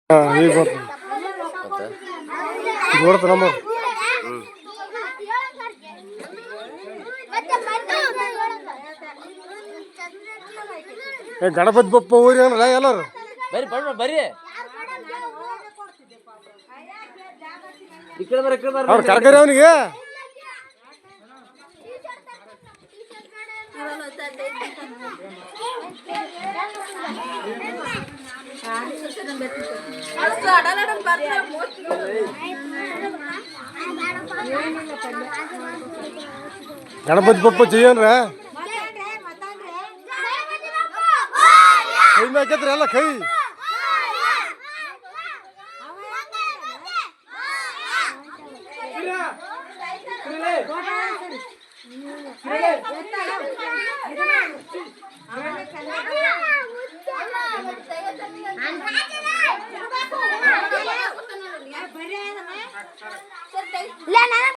ಈಗ ನೋಡ್ತ ನಮ್ಮ ಗಣಪತಿ ಬಪ್ಪ ಊರಿ ಅನ್ರ ಎಲ್ಲರು ಬರ್ರಿ ಬರ್ರಿ ಬರ್ರಿ ಅವ್ರು ಕರ್ಕರಿ ಅವನಿಗೆ ಗಣಪತಿ ಬಪ್ಪ ಜಯನ್ರ ಕೈ ಮ್ಯಾಕತ್ರಿ ಎಲ್ಲ ಕೈ